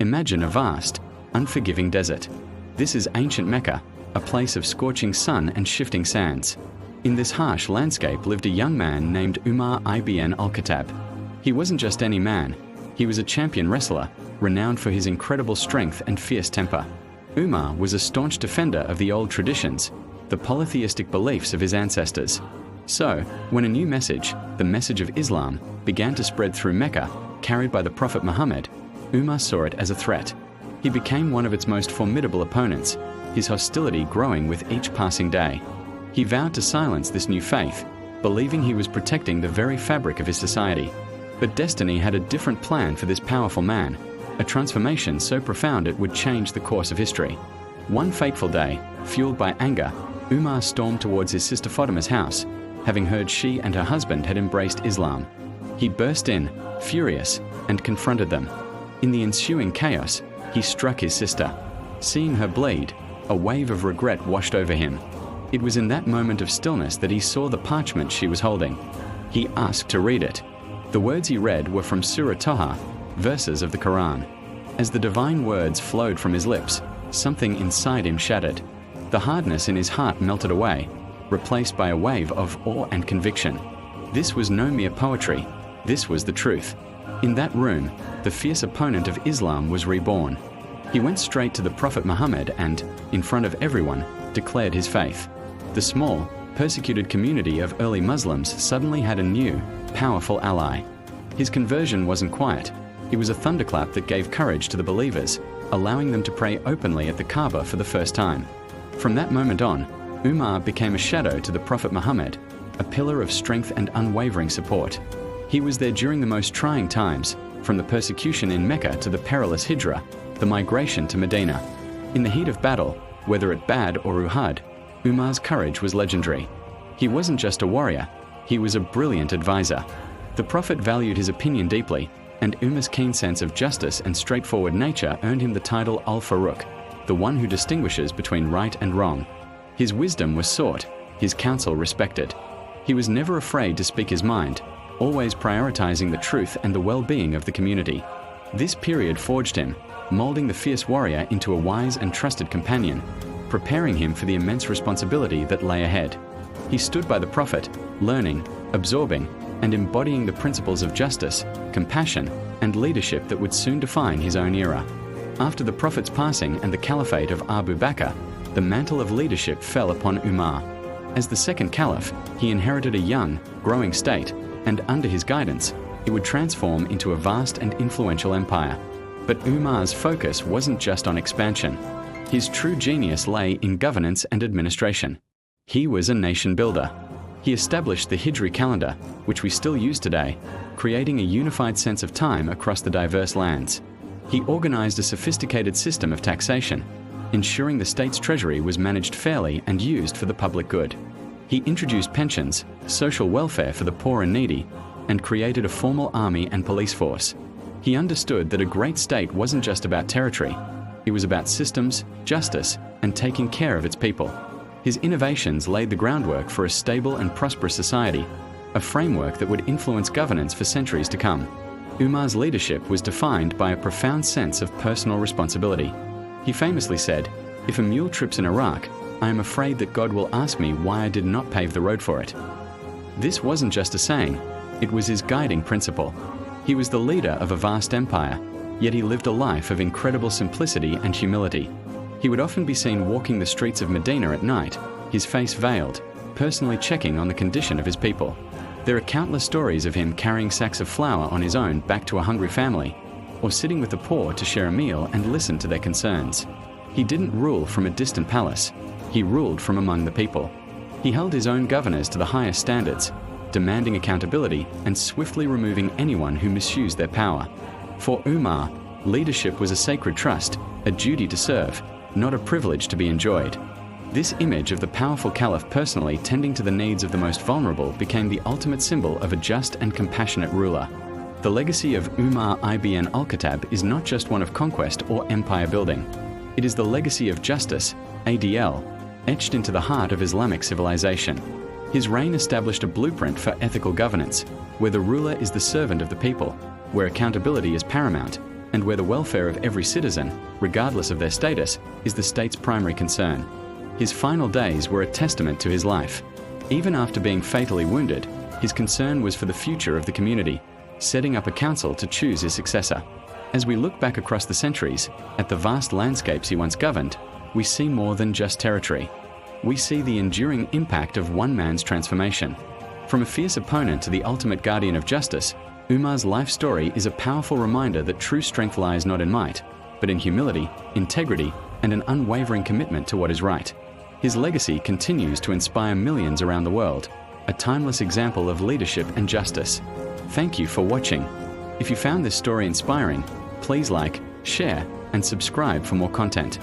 Imagine a vast, unforgiving desert. This is ancient Mecca, a place of scorching sun and shifting sands. In this harsh landscape lived a young man named Umar ibn Al-Khattab. He wasn't just any man. He was a champion wrestler, renowned for his incredible strength and fierce temper. Umar was a staunch defender of the old traditions, the polytheistic beliefs of his ancestors. So, when a new message, the message of Islam, began to spread through Mecca, carried by the Prophet Muhammad, Umar saw it as a threat. He became one of its most formidable opponents, his hostility growing with each passing day. He vowed to silence this new faith, believing he was protecting the very fabric of his society. But destiny had a different plan for this powerful man, a transformation so profound it would change the course of history. One fateful day, fueled by anger, Umar stormed towards his sister Fatima's house, having heard she and her husband had embraced Islam. He burst in, furious, and confronted them. In the ensuing chaos, he struck his sister. Seeing her bleed, a wave of regret washed over him. It was in that moment of stillness that he saw the parchment she was holding. He asked to read it. The words he read were from Surah Taha, verses of the Quran. As the divine words flowed from his lips, something inside him shattered. The hardness in his heart melted away, replaced by a wave of awe and conviction. This was no mere poetry. This was the truth. In that room, the fierce opponent of Islam was reborn. He went straight to the Prophet Muhammad and, in front of everyone, declared his faith. The small, persecuted community of early Muslims suddenly had a new, powerful ally. His conversion wasn't quiet. It was a thunderclap that gave courage to the believers, allowing them to pray openly at the Kaaba for the first time. From that moment on, Umar became a shadow to the Prophet Muhammad, a pillar of strength and unwavering support. He was there during the most trying times, from the persecution in Mecca to the perilous Hijrah, the migration to Medina. In the heat of battle, whether at Badr or Uhud, Umar's courage was legendary. He wasn't just a warrior, he was a brilliant advisor. The Prophet valued his opinion deeply, and Umar's keen sense of justice and straightforward nature earned him the title Al-Faruq, the one who distinguishes between right and wrong. His wisdom was sought, his counsel respected. He was never afraid to speak his mind, always prioritizing the truth and the well-being of the community. This period forged him, molding the fierce warrior into a wise and trusted companion, preparing him for the immense responsibility that lay ahead. He stood by the Prophet, learning, absorbing, and embodying the principles of justice, compassion, and leadership that would soon define his own era. After the Prophet's passing and the caliphate of Abu Bakr, the mantle of leadership fell upon Umar. As the second caliph, he inherited a young, growing state, and under his guidance, it would transform into a vast and influential empire. But Umar's focus wasn't just on expansion. His true genius lay in governance and administration. He was a nation builder. He established the Hijri calendar, which we still use today, creating a unified sense of time across the diverse lands. He organized a sophisticated system of taxation, ensuring the state's treasury was managed fairly and used for the public good. He introduced pensions, social welfare for the poor and needy, and created a formal army and police force. He understood that a great state wasn't just about territory. It was about systems, justice, and taking care of its people. His innovations laid the groundwork for a stable and prosperous society, a framework that would influence governance for centuries to come. Umar's leadership was defined by a profound sense of personal responsibility. He famously said, "If a mule trips in Iraq, I am afraid that God will ask me why I did not pave the road for it." This wasn't just a saying, it was his guiding principle. He was the leader of a vast empire, yet he lived a life of incredible simplicity and humility. He would often be seen walking the streets of Medina at night, his face veiled, personally checking on the condition of his people. There are countless stories of him carrying sacks of flour on his own back to a hungry family, or sitting with the poor to share a meal and listen to their concerns. He didn't rule from a distant palace, he ruled from among the people. He held his own governors to the highest standards, demanding accountability and swiftly removing anyone who misused their power. For Umar, leadership was a sacred trust, a duty to serve, not a privilege to be enjoyed. This image of the powerful caliph personally tending to the needs of the most vulnerable became the ultimate symbol of a just and compassionate ruler. The legacy of Umar ibn Al-Khattab is not just one of conquest or empire building. It is the legacy of justice, ADL, etched into the heart of Islamic civilization. His reign established a blueprint for ethical governance, where the ruler is the servant of the people, where accountability is paramount, and where the welfare of every citizen, regardless of their status, is the state's primary concern. His final days were a testament to his life. Even after being fatally wounded, his concern was for the future of the community, setting up a council to choose his successor. As we look back across the centuries, at the vast landscapes he once governed, we see more than just territory. We see the enduring impact of one man's transformation. From a fierce opponent to the ultimate guardian of justice, Umar's life story is a powerful reminder that true strength lies not in might, but in humility, integrity, and an unwavering commitment to what is right. His legacy continues to inspire millions around the world, a timeless example of leadership and justice. Thank you for watching. If you found this story inspiring, please like, share, and subscribe for more content.